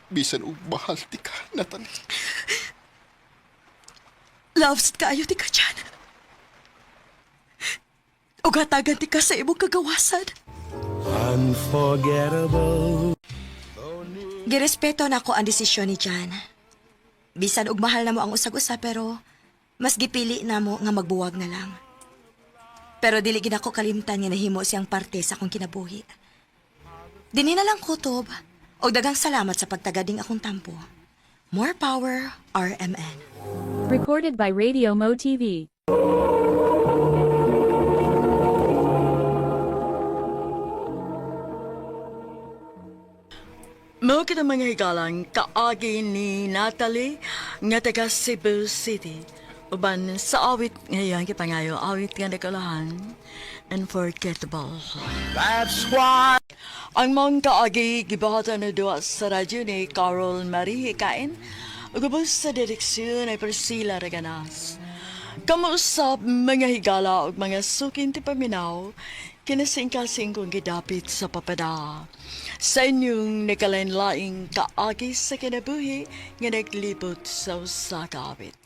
Bisan og mahal ti ka, Natalie. Loves kaayo ti ka dyan. Ug hatagan ti ka sa imong kagawasan. Girespeto na ko ang desisyon ni Jan. Bisan og mahal na mo ang usag-usa pero mas gipili na mo nga magbuwag na lang. Pero dili gid ako kalimtan nga nahimo siyang parte sa akong kinabuhi. Dinhi na lang kutob og daghang salamat sa pagtagading akong tampo. More power, RMN. Recorded by Radio Mo TV. Mao kita mga higalang kaagi ni Natalie nga taga Cebu City. Uban sa awit ngayon kipangayo awit nga nakalahan unforgettable. That's why. Ang mong kaagi gibahatan na duwa sa radyo ni Carol Marie Hikain ug ubos sa direksyon ay Priscilla Reganas. Kamuusap mga higala ug mga sukin ti paminaw kinasingkasing kong gidapit sa papada. Sa inyong nakalanlaing kaagi sa kinabuhi nga naglibot sa usa ka awit.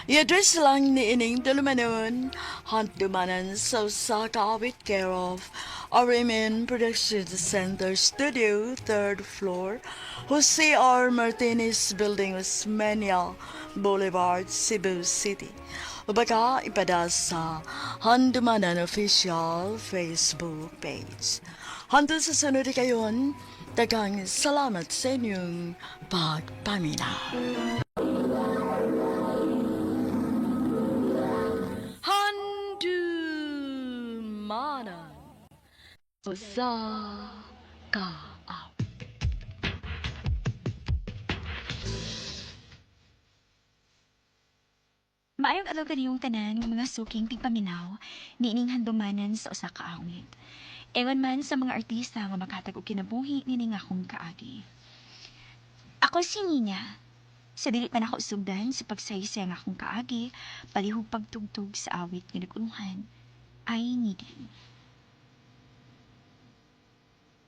I-address lang ni ining tulumanon, handumanan sa usa ka awit care of RMN Production Center Studio, 3rd floor, Jose R. Martinez Building, Osmeña Boulevard, Cebu City. O baka ipada sa Handumanan Official Facebook page. Hantod sa sunod kayon, daghang salamat sa inyong pagpaminaw. Handumanan sa kaaw. Maayong adlaw kaniyong tanan nga mga suking tigpaminaw niining handumanan sa usa ka awit. Ingon man sa mga artista nga makatag og kinabuhi nining akong kaagi. Ako si Nina. Sa dili pa nako sugdan sa pagsaysay nga akong kaagi, palihog pagtugtog sa awit nga naguluhan. I need him.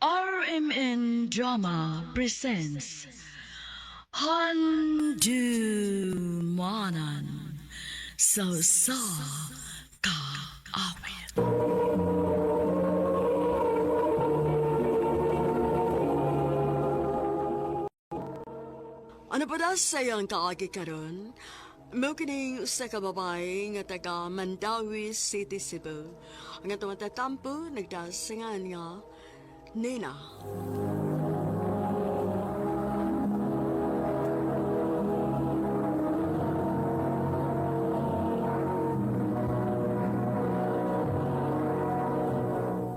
RMN Drama presents Handumanan sa kaawit. Ano pa daw sayang kaagi karon? Mo kining usa ka babae nga taga Mandawi City, Cebu. Ang atong tatampo nagdasingan nga Nina.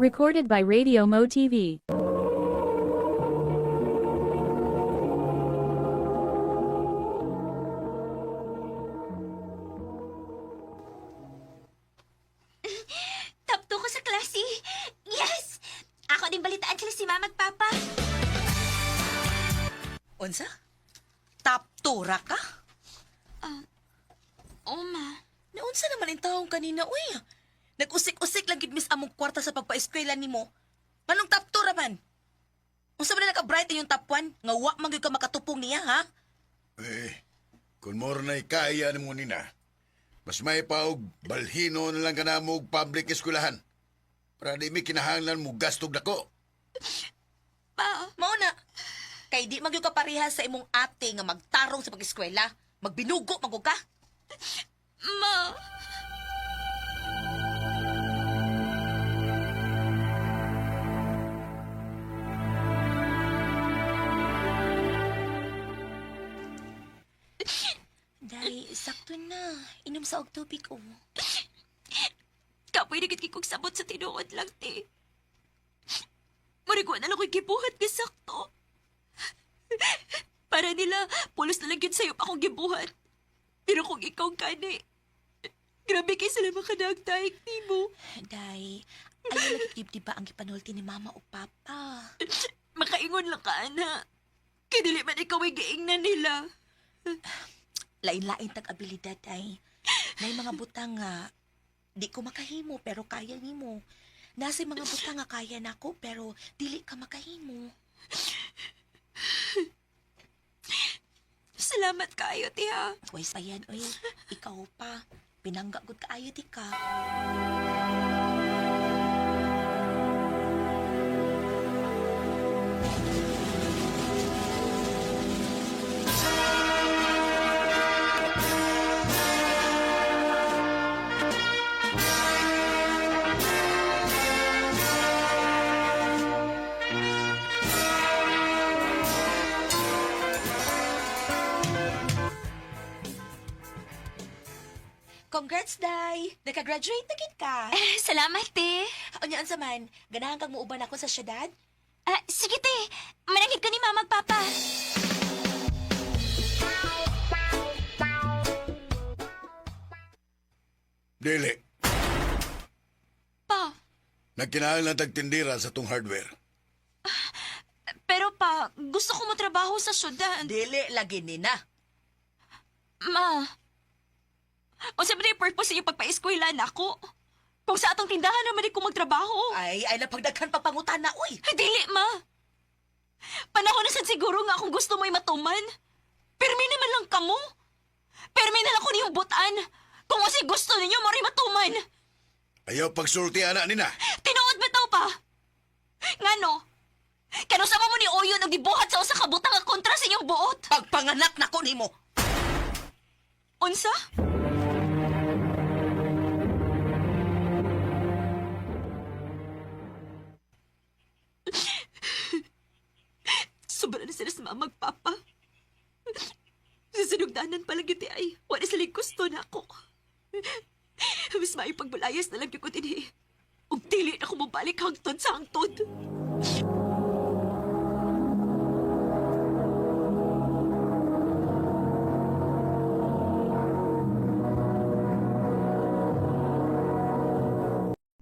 Recorded by Radio Mo TV. Tapto ko sa klase. Yes! Ako din balitaan sila si mama at papa. Unsa? Taptura ka? Oma. Naunsa naman ang taong kanina, uy. Nag-usik-usik lang gid miss among kwarta sa pagpa-eskwela nimo. Manong taptura man? Unsa man na naka-bright yung top 1? Nga wa man gyud ka makatupong niya, ha? Kung more na'y kaya ni mo nina, mas may paog balhino na lang ka na mo public eskwelahan. Para di mi kinahanglan mo gastog dako. Mao na. Kay di man gyud ka pareha sa imong ate nga magtarong sa pag-eskwela. Magbinugo magug ka. Ma. Day, sakto na. Inom sa og tubig, oh. Kapoy na kikog sabot sa tinuod lang, te. Marigwa na lang ko'y gibuhat nga sakto. Para nila, pulos na lang yun sa'yo pa akong gibuhat. Pero kung ikaw gani, grabe kay sila makanagdaig ni mo. Day, ayaw lagi di ba ang ipanulti ni mama o papa? Makaingon lang ka, ana. Kaya dili man ikaw ay giingnan nila. Lain-lain tag-abilidad ay. May mga butang nga, di ko makahimo pero kaya nimo. Nasa mga butang nga kaya nako pero dili ka makahimo. Salamat kayo, tiha. Wais pa yan, oy. Ikaw pa. Pinanggagod ka ayo di ka. Congrats, Day! Naka-graduate na gid ka. Salamat, te. Unyaan sa man, ganahan kang muuban ako sa syudad? Sige, te. Manangit ka ni mama, papa. Dili. Pa, Nagkinahanglan tagtindira sa tong hardware. pero pa, gusto ko mo trabaho sa syudad. Dili lagi ni na. Ma, o sa yung purpose sa iyong pagpa-eskwela na ako? Kung sa atong tindahan naman ko magtrabaho. Ay napagdaghan pagpangutana, uy! Dili, ma. Panahon na sad siguro nga kung gusto mo'y matuman. Permi naman lang kamo. Permi na lang ko niyong butan. Kung kasi gusto ninyo, mo'y matuman. Ayaw pagsulti ana nina. Tinuod bitaw pa. Ngano? Kano sama mo ni Oyo nang gibuhat sa usa ka butang nga kontra sa inyong buot? Pagpanganak na ko nimo. Unsa? Sobra na sila sa mga magpapa. Sa sinugdanan pa lang yun ay, wala sila gusto na ako. Mas may pagbulayas na lang yung ko din eh. Ug dili na ako mabalik hangtod sa hangtod.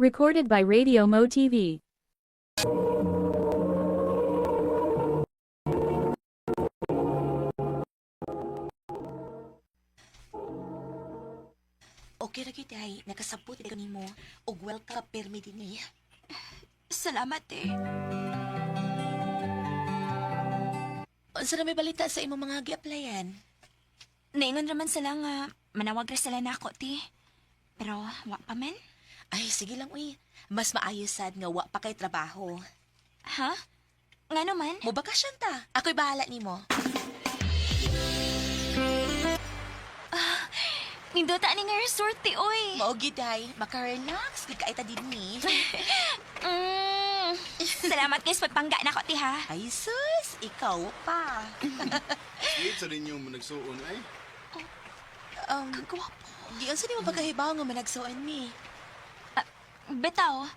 Recorded by Radio Mo TV. Okay ra gyud ay, nakasabot ko nimo og welcome permi dinhi. Salamat eh. Unsa na may balita sa imong mga gi-applyan? Naingon naman sila nga, manawag ra sila na ako, ti. Pero, wa pa man. Ay sige lang uy, mas maayo sad nga wa pa kay trabaho. Ha? Nga naman? Mo bakasyon ta. Ako'y bahala nimo. Nindota ni nga resort, ti, oy. Mao gid ay, maka-relax gid ka ita dinhi. Salamat guys, pagpangga na ako, ti, ha? Ay sus, ikaw pa. Wait sa ninyo mo nagsuon ay. Kagwapo. Giyon sa nimo pagkahibaw nga managsuon mi. Betaw.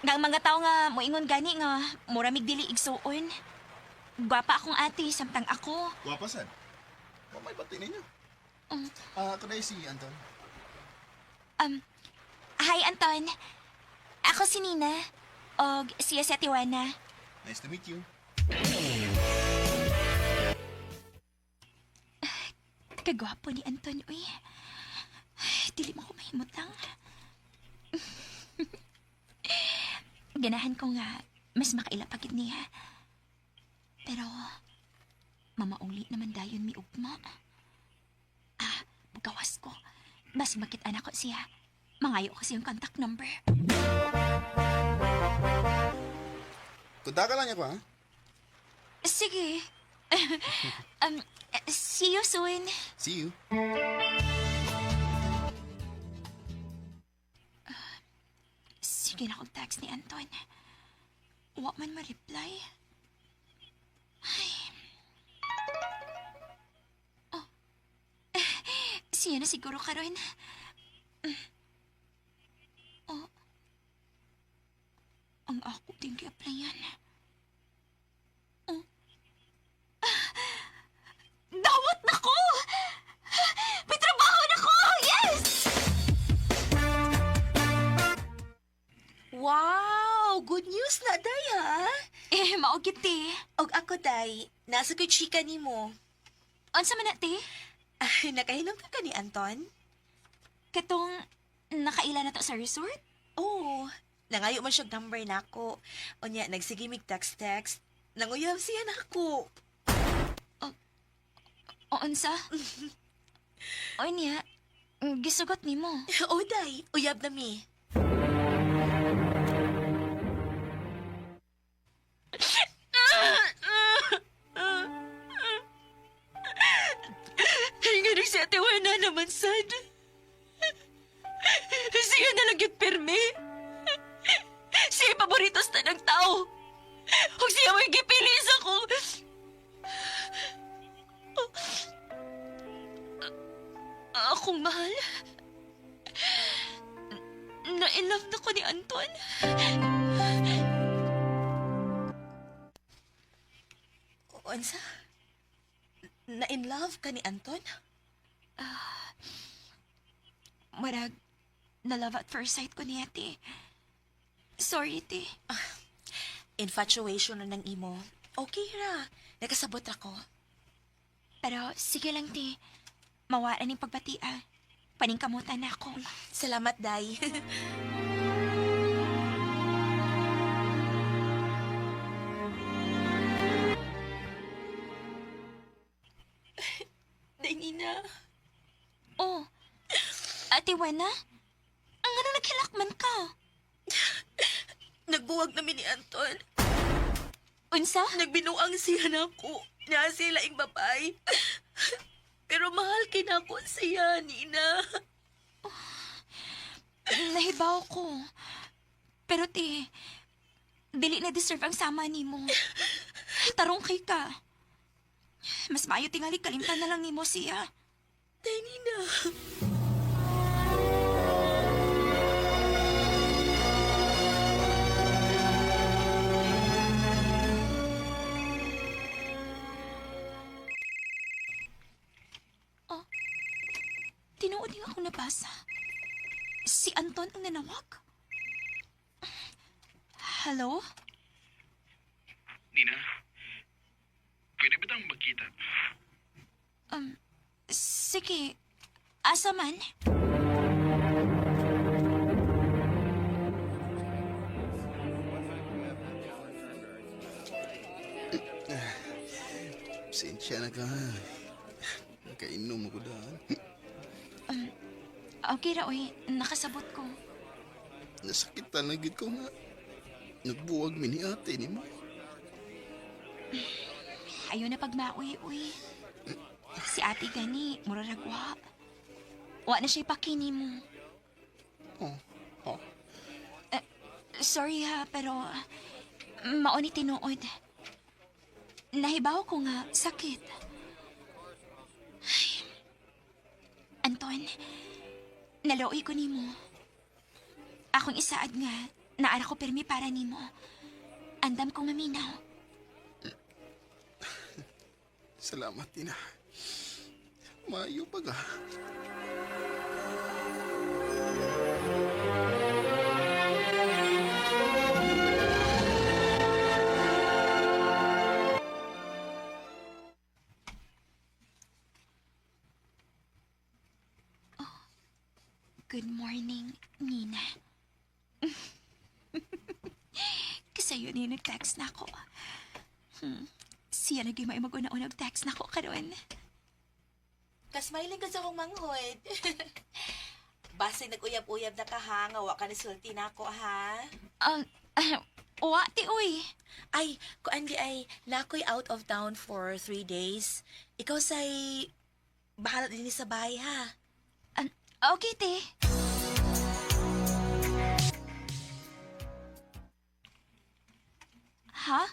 Nga ang mga tao nga moingon gani nga muramig dili igsuon. Gwapa akong ate, samtang ako. Wapasan. Wa may bati ninyo. Kunay si Anton. Hi, Anton. Ako si Nina. O siya si Atiwana. Nice to meet you. Kagwapo ni Anton, uy. Dili mo ko mahimutang. Ganahan ko nga, mas makailapagid niya. Pero, mamaungli naman dayon mi ugma. Gawas ko. Mas makit anak ko siya. Mangayo ko siyang contact number. Kunta ka lang ako, ha? Sige. See you soon. See you. Sige na kong text ni Anton. Wa man ma-reply. Ay. Oh. Siya na siguro karon. Oh. ang ako din gi-applyan. Dawat na ko! May trabaho na ko! Yes! Wow! Good news na, day, ha? Maugit te. Og ako, day, nasa ko'y chika ni mo. Unsa man na te? Nakahinom ka ni Anton? Katong nakaila na to sa resort? Oo. Nangayo man siyang number na ako. O niya, nagsigimig text-text. Nanguyab siya na ako. O unsa? O niya, gisugot ni mo. O, day, uyab na mi. Nga siya tiwana naman, sad. Siya na lang yung permi. Siya yung paboritos na ng tao. Huwag siya mo yung gipili sa ko. Akong mahal. Na-inlove na ko ni Anton. Unsa? Na-in love ka ni Anton? Marag, na-love at first sight ko ni ate. Sorry, te. Infatuation na ng imo. Okay ra. Nakasabot ako. Pero sige lang, te. Mawala ning pagbatia. Paningkamutan na ako. Salamat, day. Day, Nina. Oh, Ate Wana? Ang ano naghilakman ka? Nagbuwag namin ni Anton. Unsa? Nagbinuang siya na ako. Niya sila ing babae. Pero mahal kinako siya, Nina. Nahibaw ko. Pero te, dili na deserve ang sama ni mo. Tarong kay ka. Mas maayo tingali kalimtan na lang ni mo siya. Day, Nina. Tinuod niya ako nabasa. Si Anton ang nanawag. Hello? Nina, pwede ba tayong magkita? Sige. Asa man? Sensya na ka. Kainom ako daan. Okay ra, oy. Nakasabot ko. Nasakitan na gid ko nga. Nagbuwag mi ni ate ni mo. Ayaw na pagmaoy, uy. Si ate gani, muraragwa. Wa na siya pakini mo. Sorry ha, pero mauni tinuod. Nahibaw ko nga sakit. Ay. Anton, nalooy ko nimo. Akong isaad nga, naara ko permi para nimo. Andam kong maminaw. Salamat, Tina. Maayo pa ka. Good morning, Nina. Kasi yun yung nag-text na ako. Siya naging may mag-una-unag text na ako karon. Kasmiling ka sa akong manghod. Basta nag-uyab-uyab na ka ha, nga wa ka nisulti na ako ha. Wa, ti, uy. Ay, kuan di ay, nakoy out of town for 3 days. Ikaw say, bahala din sa bahay ha. Okay, te. Ha?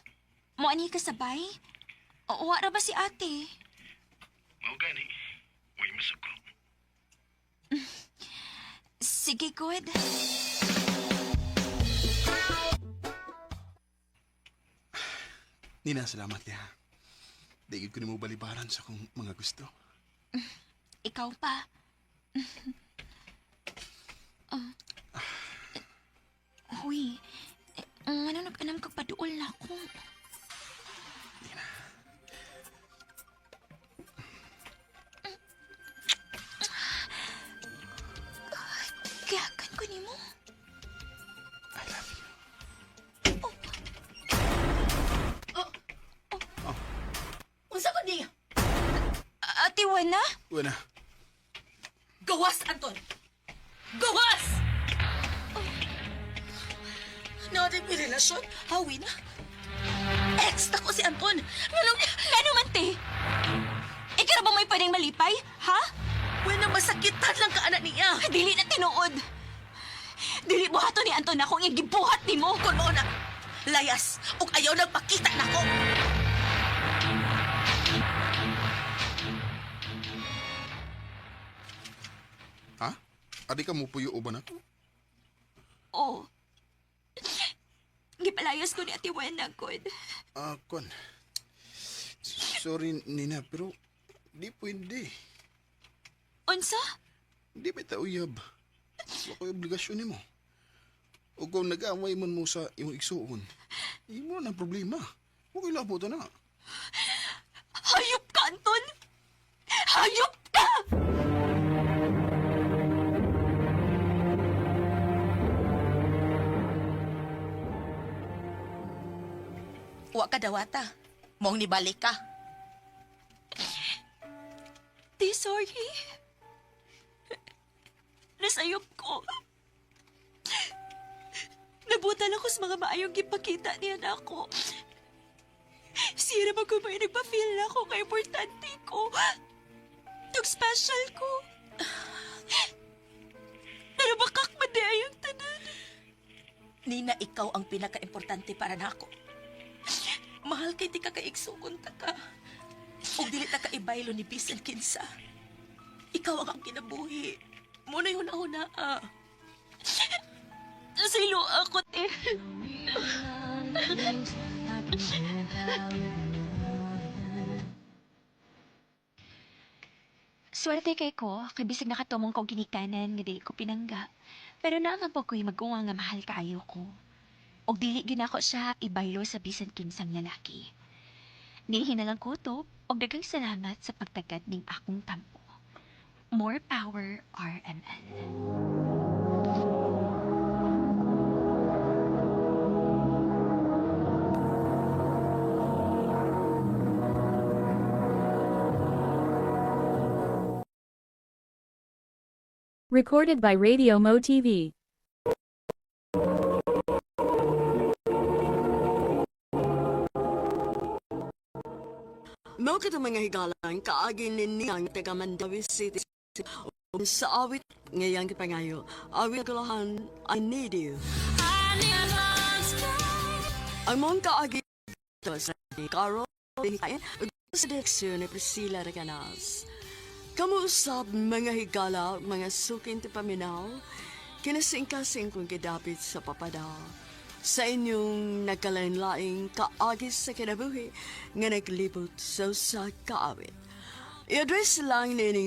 Mo ani ka sabay? O wa ra ba si ate? Mao gani. Uy, masuko. Sige, good. Nina, salamat ya. Daigid ko ni mo balibaran sa akong mga gusto. Ikaw pa. Huy, ano nag-anam kag paduol na ako? Kayakan ko ni mo. I love you. Unsa ko niya? Ate Wana? Wala. Gawas, Anton! Gawas! Natin may relasyon? Hawi na? Ex na ko si Anton! Ngano man, te? Ikaw ba may pwedeng malipay? Ha? Wala masakitan lang ka anak niya! Dili na tinuod. Dili buhato ni Anton akong gibuhat ni mo. Kung mo na, layas, ug ayaw nagpakita na ko! Ha? Adi ka mo puyo uban ako? Oo. Gipalayas ko ni Ate Wena, God. Kon. Sorry, Nina, pero di pwede. Unsa? Di ba ita uyab? Wala ko'y obligasyon ni mo. O kung nag-away man mo sa iyong igsuon, imo na problema. Huwag ilabo na. Hayop ka, Anton! Hayop ka! Wa ka dawata. Mong nibalik ka. Di, sorry. Nasayop ko. Nabutan ako sa mga maayong gipakita niya na ako. Sira ba ko may nagpa-feel na ako kay importante ko? Tug special ko. Pero bakak man di ayong tanan. Nina, ikaw ang pinaka-importante para nako. Mahal kay di ka kaigsuon ta ka. O dili ta ka ibaylo ni bisan kinsa. Ikaw ang akong kinabuhi. Muna yung nauna. Silo ako, te. Swerte kay ko, kay bisag nakatumong kong ginikanan nga dili ko pinangga. Pero naamang po ko'y mag-uwa nga mahal kaayo ko. Og dili gyud ako siya ibaylo sa bisan kinsang lalaki. Nihinalang kutob og daghang salamat sa pagtagad ning akong tampo. More power, RMN. Recorded by Radio Mo TV. Mao kita mga higalang kaagi niniyang taga Mandawi City sa awit ngayang kipangayo. Awit kalahan, I need you. Ang mong kaagi sa Carol Hikayan sa direksyon ni Priscilla Reganas. Kamuusap mga higala, mga sukin ti paminaw, kinasing-kasing kong kidapit sa papada. Sa inyong nagkalain-laing kaagis sa kinabuhi nga naglibot sa kaawit. I-address lang nining